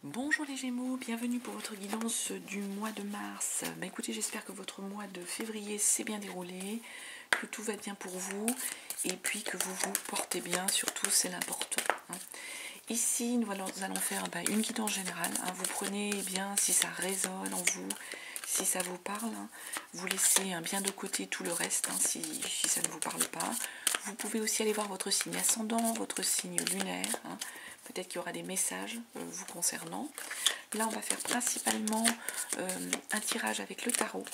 Bonjour les Gémeaux, bienvenue pour votre guidance du mois de mars. Écoutez, j'espère que votre mois de février s'est bien déroulé, que tout va bien pour vous et puis que vous vous portez bien, surtout c'est l'important. Ici, nous allons faire une guidance générale. Vous prenez bien si ça résonne en vous, si ça vous parle. Vous laissez bien de côté tout le reste si ça ne vous parle pas. Vous pouvez aussi aller voir votre signe ascendant, votre signe lunaire. Peut-être qu'il y aura des messages vous concernant. Là, on va faire principalement un tirage avec le tarot,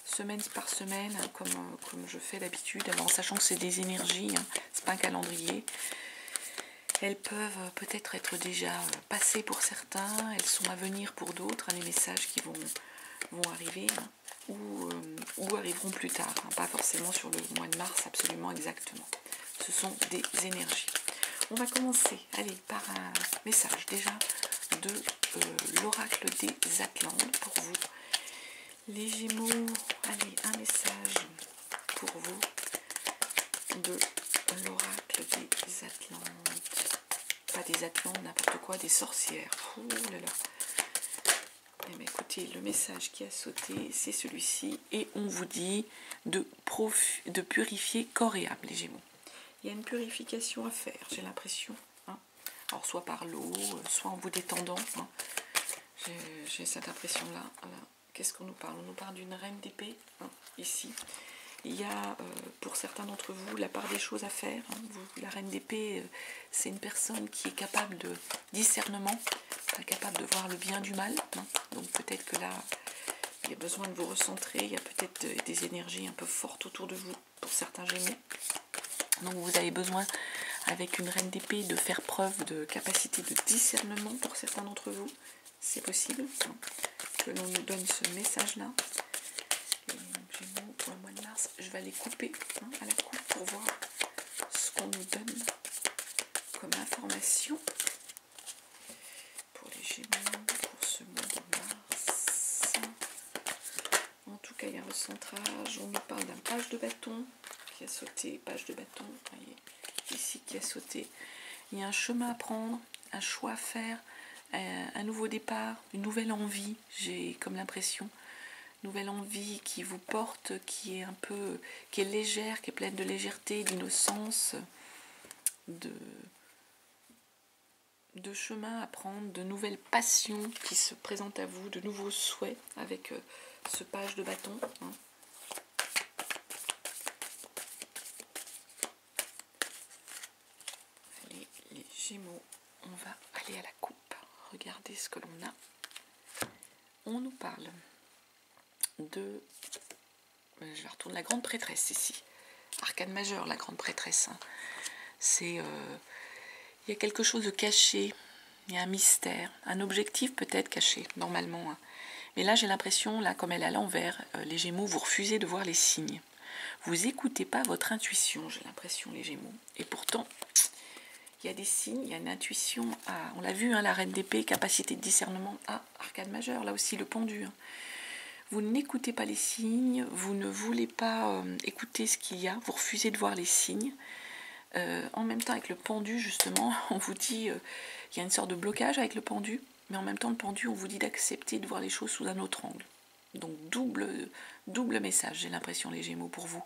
semaine par semaine, comme je fais d'habitude. Alors, en sachant que c'est des énergies, c'est pas un calendrier. Elles peuvent peut-être être déjà passées pour certains, elles sont à venir pour d'autres, les messages qui vont arriver ou arriveront plus tard, pas forcément sur le mois de mars absolument exactement. Ce sont des énergies. On va commencer, allez, par un message déjà de l'oracle des Atlantes pour vous. Les Gémeaux, allez, un message pour vous de l'oracle des Atlantes. Pas des Atlantes, n'importe quoi, des sorcières. Ouh là là. Eh bien, écoutez, le message qui a sauté, c'est celui-ci. Et on vous dit de purifier corps et âme, les Gémeaux. Il y a une purification à faire, j'ai l'impression. Alors, soit par l'eau, soit en vous détendant. J'ai cette impression-là. Voilà. Qu'est-ce qu'on nous parle? On nous parle d'une reine d'épée, ici. Il y a, pour certains d'entre vous, la part des choses à faire. La reine d'épée, c'est une personne qui est capable de discernement, capable de voir le bien du mal. Donc peut-être que là, il y a besoin de vous recentrer. Il y a peut-être des énergies un peu fortes autour de vous, pour certains Gémeaux. Donc vous avez besoin, avec une reine d'épée, de faire preuve de capacité de discernement pour certains d'entre vous. C'est possible que l'on nous donne ce message-là. Gémeaux pour le mois de mars, je vais aller couper à la coupe pour voir ce qu'on nous donne comme information pour les Gémeaux pour ce mois de mars. En tout cas, il y a un recentrage. On nous parle d'un page de bâton qui a sauté, page de bâton, vous voyez, ici qui a sauté. Il y a un chemin à prendre, un choix à faire, un nouveau départ, une nouvelle envie, j'ai comme l'impression. Nouvelle envie qui vous porte, qui est légère, qui est pleine de légèreté, d'innocence, de chemin à prendre, de nouvelles passions qui se présentent à vous, de nouveaux souhaits avec ce page de bâton. Allez, les Gémeaux, on va aller à la coupe. Regardez ce que l'on a. On nous parle de... Je retourne la grande prêtresse ici. Arcane majeur, la grande prêtresse. C'est... il y a quelque chose de caché. Il y a un mystère. Un objectif peut-être caché, normalement. Mais là, j'ai l'impression, là, comme elle est à l'envers, les Gémeaux, vous refusez de voir les signes. Vous n'écoutez pas votre intuition, j'ai l'impression, les Gémeaux. Et pourtant, il y a des signes, il y a une intuition. On l'a vu, la reine d'épée, capacité de discernement. Arcane majeur, là aussi, le pendu. Vous n'écoutez pas les signes, vous ne voulez pas écouter ce qu'il y a, vous refusez de voir les signes. En même temps, avec le pendu, justement, on vous dit, il y a une sorte de blocage avec le pendu, mais en même temps, le pendu, on vous dit d'accepter de voir les choses sous un autre angle. Donc, double message, j'ai l'impression, les Gémeaux, pour vous.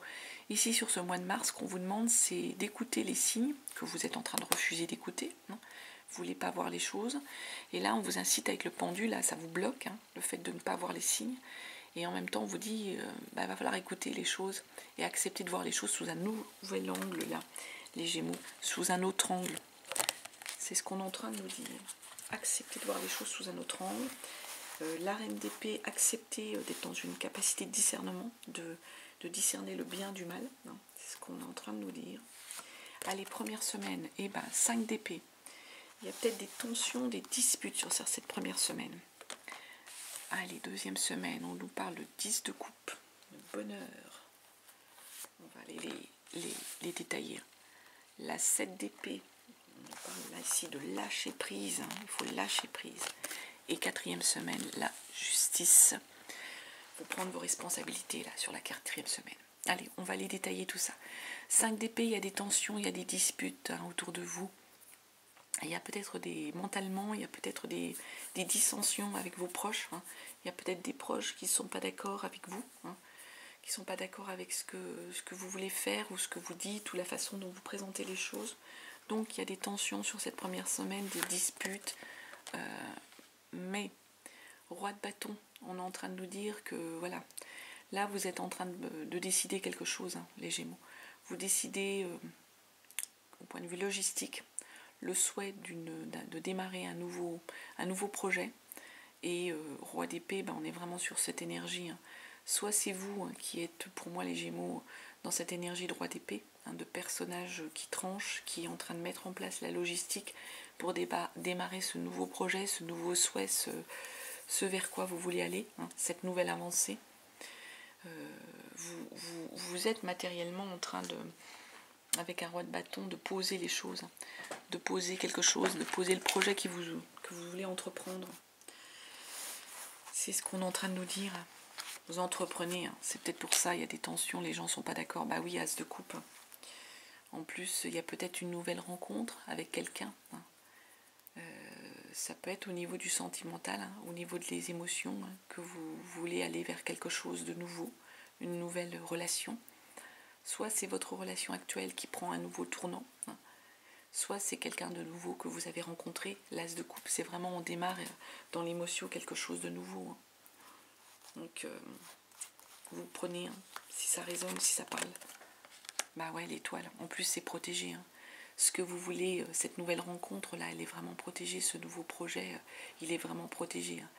Ici, sur ce mois de mars, ce qu'on vous demande, c'est d'écouter les signes que vous êtes en train de refuser d'écouter. Vous ne voulez pas voir les choses. Et là, on vous incite avec le pendu, là, ça vous bloque, le fait de ne pas voir les signes. Et en même temps, on vous dit, il va falloir écouter les choses et accepter de voir les choses sous un nouvel angle, là, les Gémeaux, sous un autre angle. C'est ce qu'on est en train de nous dire. Accepter de voir les choses sous un autre angle. La reine d'épée, accepter d'être dans une capacité de discernement, de discerner le bien du mal. C'est ce qu'on est en train de nous dire. Allez, première semaine, 5 d'épée. Il y a peut-être des tensions, des disputes sur cette première semaine. Allez, deuxième semaine, on nous parle de 10 de coupe, de bonheur. On va aller les détailler. La 7 d'épée, on nous parle là ici de lâcher prise, il faut lâcher prise. Et quatrième semaine, la justice. Il faut prendre vos responsabilités là sur la quatrième semaine. Allez, on va les détailler tout ça. 5 d'épée, il y a des tensions, il y a des disputes autour de vous. Il y a peut-être mentalement, il y a peut-être des dissensions avec vos proches. Hein. Il y a peut-être des proches qui ne sont pas d'accord avec vous, hein, qui ne sont pas d'accord avec ce que vous voulez faire ou ce que vous dites ou la façon dont vous présentez les choses. Donc il y a des tensions sur cette première semaine, des disputes. Mais, roi de bâton, on est en train de nous dire que voilà, là vous êtes en train de décider quelque chose, hein, les Gémeaux. Vous décidez, au point de vue logistique, le souhait de démarrer un nouveau projet. Et roi d'épée, on est vraiment sur cette énergie. Hein. Soit c'est vous hein, qui êtes, pour moi les Gémeaux, dans cette énergie de roi d'épée, hein, de personnage qui tranche, qui est en train de mettre en place la logistique pour démarrer ce nouveau projet, ce nouveau souhait, ce vers quoi vous voulez aller, hein, cette nouvelle avancée. Vous êtes matériellement en train de, avec un roi de bâton, de poser les choses, de poser quelque chose, de poser le projet que vous voulez entreprendre. C'est ce qu'on est en train de nous dire. Vous entreprenez, hein. C'est peut-être pour ça, il y a des tensions, les gens ne sont pas d'accord. Bah oui, as de coupe. En plus, il y a peut-être une nouvelle rencontre avec quelqu'un. Hein. Ça peut être au niveau du sentimental, hein, au niveau des émotions, hein, que vous voulez aller vers quelque chose de nouveau, une nouvelle relation. Soit c'est votre relation actuelle qui prend un nouveau tournant, hein. Soit c'est quelqu'un de nouveau que vous avez rencontré. L'as de coupe, c'est vraiment, on démarre dans l'émotion quelque chose de nouveau. Hein. Donc, vous prenez, hein, si ça résonne, si ça parle. Bah ouais, l'étoile, en plus c'est protégé. Hein. Ce que vous voulez, cette nouvelle rencontre, là, elle est vraiment protégée. Ce nouveau projet, il est vraiment protégé. Hein.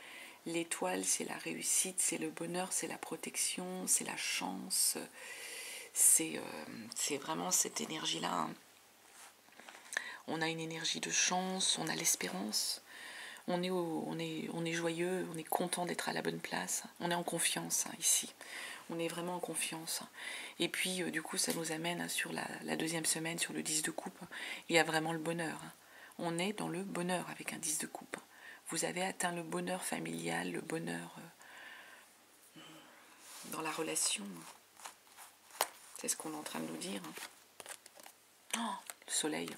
L'étoile, c'est la réussite, c'est le bonheur, c'est la protection, c'est la chance. C'est vraiment cette énergie-là. Hein. On a une énergie de chance, on a l'espérance, on est joyeux, on est content d'être à la bonne place, on est en confiance hein, ici, on est vraiment en confiance. Et puis du coup ça nous amène sur la deuxième semaine, sur le 10 de coupe, il y a vraiment le bonheur. Hein. On est dans le bonheur avec un 10 de coupe. Vous avez atteint le bonheur familial, le bonheur dans la relation. C'est ce qu'on est en train de nous dire. Hein. Oh, le soleil.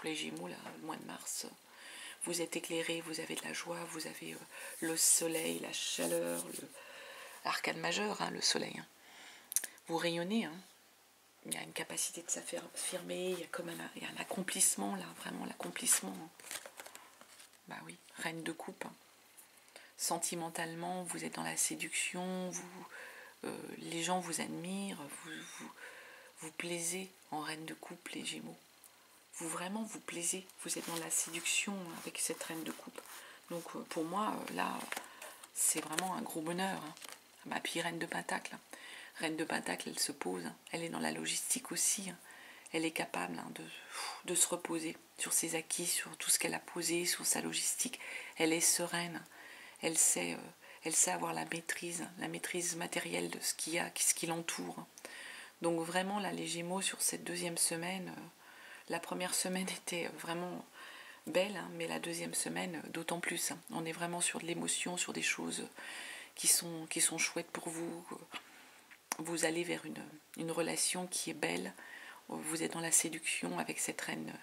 Les Gémeaux, là, le mois de mars, vous êtes éclairés, vous avez de la joie, vous avez le soleil, la chaleur, l'arcane majeur, hein, le soleil. Hein. Vous rayonnez, hein. Il y a une capacité de s'affirmer, il y a comme il y a un accomplissement, là, vraiment l'accomplissement. Bah oui, reine de coupe. Hein. Sentimentalement, vous êtes dans la séduction, les gens vous admirent, vous plaisez en reine de coupe, les Gémeaux. Vous plaisez, vous êtes dans la séduction avec cette reine de coupe. Donc pour moi, là, c'est vraiment un gros bonheur. Hein. Puis reine de pentacle. Reine de pentacle, elle se pose, hein. Elle est dans la logistique aussi. Hein. Elle est capable hein, de se reposer sur ses acquis, sur tout ce qu'elle a posé, sur sa logistique. Elle est sereine. Elle sait avoir la maîtrise matérielle de ce qui l'entoure. Donc vraiment, là, les Gémeaux, sur cette deuxième semaine... La première semaine était vraiment belle, hein, mais la deuxième semaine d'autant plus. Hein. On est vraiment sur de l'émotion, sur des choses qui sont chouettes pour vous. Vous allez vers une relation qui est belle. Vous êtes dans la séduction avec cette reine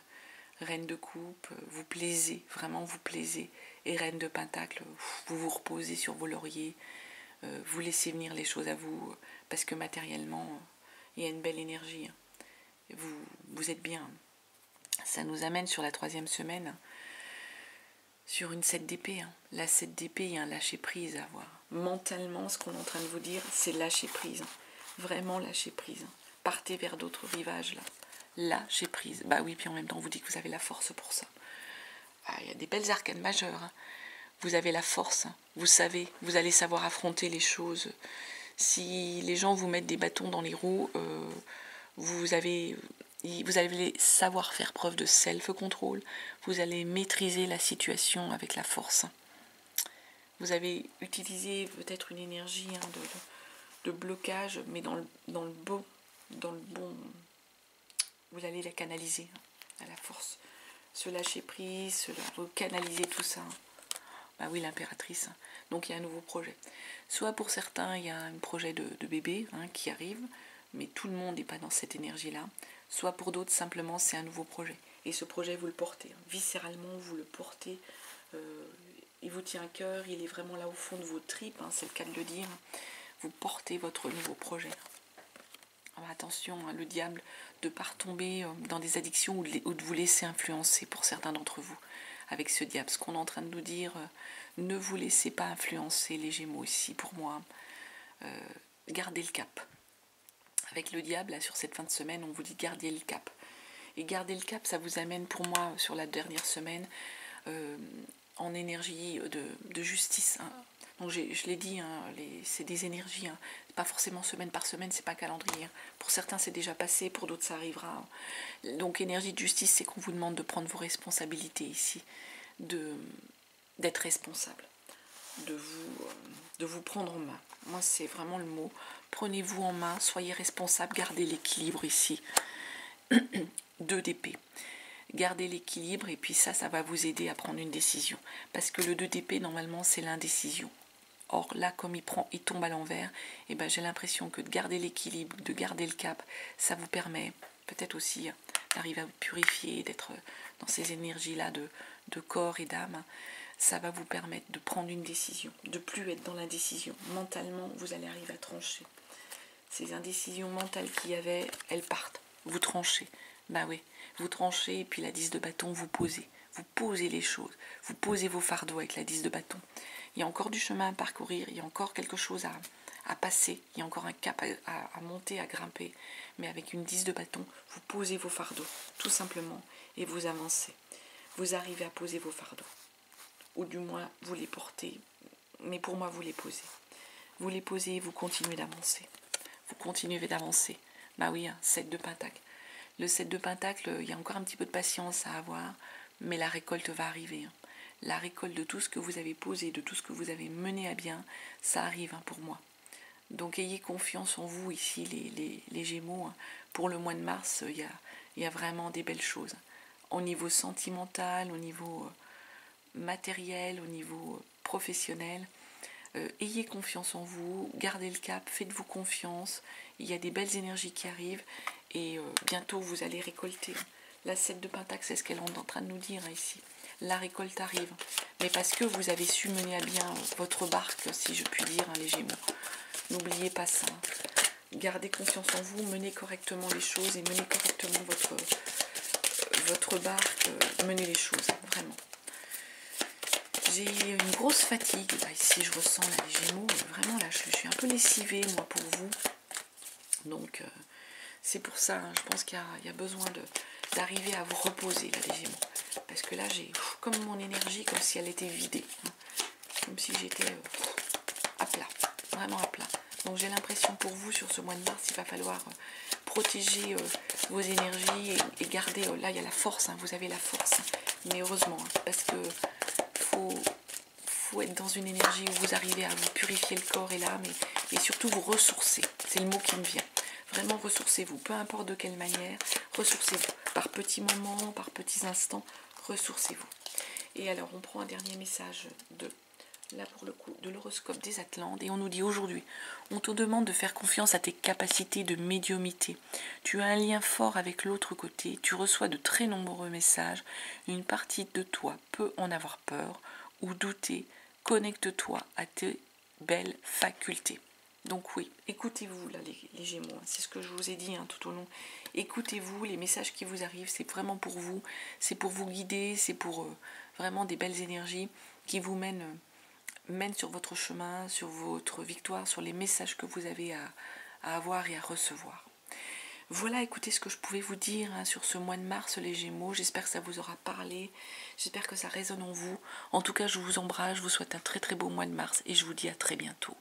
de coupe. Vous plaisez, vraiment vous plaisez. Et reine de pentacle, vous vous reposez sur vos lauriers. Vous laissez venir les choses à vous parce que matériellement, il y a une belle énergie. Hein. Vous êtes bien. Ça nous amène sur la troisième semaine, sur une 7 d'épée. Hein. La 7 d'épée, il y a un lâcher-prise à avoir. Mentalement, ce qu'on est en train de vous dire, c'est lâcher prise. Vraiment lâcher prise. Partez vers d'autres rivages, là. Lâcher prise. Bah oui, puis en même temps, on vous dit que vous avez la force pour ça. Il y a des belles arcanes majeures. Hein. Vous avez la force. Hein. Vous savez, vous allez savoir affronter les choses. Si les gens vous mettent des bâtons dans les roues, vous allez savoir faire preuve de self-control, vous allez maîtriser la situation avec la force. Vous avez utilisé peut-être une énergie hein, de blocage, mais dans le bon, vous allez la canaliser hein, à la force. Se lâcher prise, vous canalisez tout ça. Bah oui, l'impératrice. Donc il y a un nouveau projet. Soit pour certains, il y a un projet de bébé hein, qui arrive, mais tout le monde n'est pas dans cette énergie-là. soit pour d'autres, simplement, c'est un nouveau projet. Et ce projet, vous le portez. Viscéralement, vous le portez. Il vous tient à cœur, il est vraiment là au fond de vos tripes, c'est le cas de le dire. Vous portez votre nouveau projet. Alors attention, le diable, de ne pas retomber dans des addictions ou de vous laisser influencer pour certains d'entre vous avec ce diable. Ce qu'on est en train de nous dire, ne vous laissez pas influencer, les Gémeaux ici, pour moi. Gardez le cap. Avec le diable, là, sur cette fin de semaine, on vous dit gardez le cap. Et garder le cap, ça vous amène pour moi, sur la dernière semaine, en énergie de justice. Donc je l'ai dit, c'est des énergies, c'est pas forcément semaine par semaine, c'est pas un calendrier. Pour certains c'est déjà passé, pour d'autres ça arrivera. Donc énergie de justice, c'est qu'on vous demande de prendre vos responsabilités ici, d'être responsable, de vous prendre en main. Moi c'est vraiment le mot, prenez-vous en main, soyez responsable, gardez l'équilibre ici. 2 d'épée. Gardez l'équilibre et puis ça va vous aider à prendre une décision. Parce que le 2 d'épée, normalement, c'est l'indécision. Or, là, comme il tombe à l'envers, et j'ai l'impression que de garder l'équilibre, de garder le cap, ça vous permet peut-être aussi d'arriver à vous purifier, d'être dans ces énergies-là de corps et d'âme. Ça va vous permettre de prendre une décision, de plus être dans l'indécision. Mentalement, vous allez arriver à trancher. Ces indécisions mentales qu'il y avait, elles partent. Vous tranchez. Oui, vous tranchez et puis la 10 de bâton, vous posez les choses, vous posez vos fardeaux avec la 10 de bâton. Il y a encore du chemin à parcourir, il y a encore quelque chose à passer, il y a encore un cap à monter, à grimper, mais avec une 10 de bâton, vous posez vos fardeaux, tout simplement, et vous avancez. Vous arrivez à poser vos fardeaux, ou du moins vous les portez, mais pour moi vous les posez. Vous les posez et vous continuez d'avancer. Vous continuez d'avancer. 7 de pentacle. Le 7 de pentacle, il y a encore un petit peu de patience à avoir, mais la récolte va arriver. La récolte de tout ce que vous avez posé, de tout ce que vous avez mené à bien, ça arrive pour moi. Donc ayez confiance en vous ici, les Gémeaux. Pour le mois de mars, il y a vraiment des belles choses. Au niveau sentimental, au niveau matériel, au niveau professionnel. Ayez confiance en vous, gardez le cap, faites-vous confiance. Il y a des belles énergies qui arrivent et bientôt vous allez récolter. La 7 de pentacle, c'est ce qu'elle est en train de nous dire ici. La récolte arrive, mais parce que vous avez su mener à bien votre barque, si je puis dire, les Gémeaux. N'oubliez pas ça. Gardez confiance en vous, menez correctement les choses et menez correctement votre barque, menez les choses, vraiment. J'ai une grosse fatigue, là, ici je ressens là, les Gémeaux, vraiment là je suis un peu lessivée moi pour vous, donc c'est pour ça, je pense qu'il y a besoin d'arriver à vous reposer là les Gémeaux, parce que là j'ai comme mon énergie, comme si elle était vidée, comme si j'étais à plat, vraiment à plat. Donc j'ai l'impression pour vous sur ce mois de mars, il va falloir protéger vos énergies et garder, là il y a la force, vous avez la force, mais heureusement, parce que faut être dans une énergie où vous arrivez à vous purifier le corps et l'âme et surtout vous ressourcer. C'est le mot qui me vient. Vraiment ressourcez-vous, peu importe de quelle manière, ressourcez-vous. Par petits moments, par petits instants, ressourcez-vous. Et alors on prend un dernier message là pour le coup, de l'horoscope des Atlantes et on nous dit aujourd'hui, on te demande de faire confiance à tes capacités de médiumnité. Tu as un lien fort avec l'autre côté, tu reçois de très nombreux messages, une partie de toi peut en avoir peur ou douter, connecte-toi à tes belles facultés. Donc oui, écoutez-vous là les Gémeaux, c'est ce que je vous ai dit tout au long. Écoutez-vous, les messages qui vous arrivent, c'est vraiment pour vous, c'est pour vous guider, c'est pour vraiment des belles énergies qui vous mène sur votre chemin, sur votre victoire, sur les messages que vous avez à avoir et à recevoir. Voilà, écoutez ce que je pouvais vous dire sur ce mois de mars, les Gémeaux. J'espère que ça vous aura parlé, j'espère que ça résonne en vous. En tout cas, je vous embrasse, je vous souhaite un très très beau mois de mars et je vous dis à très bientôt.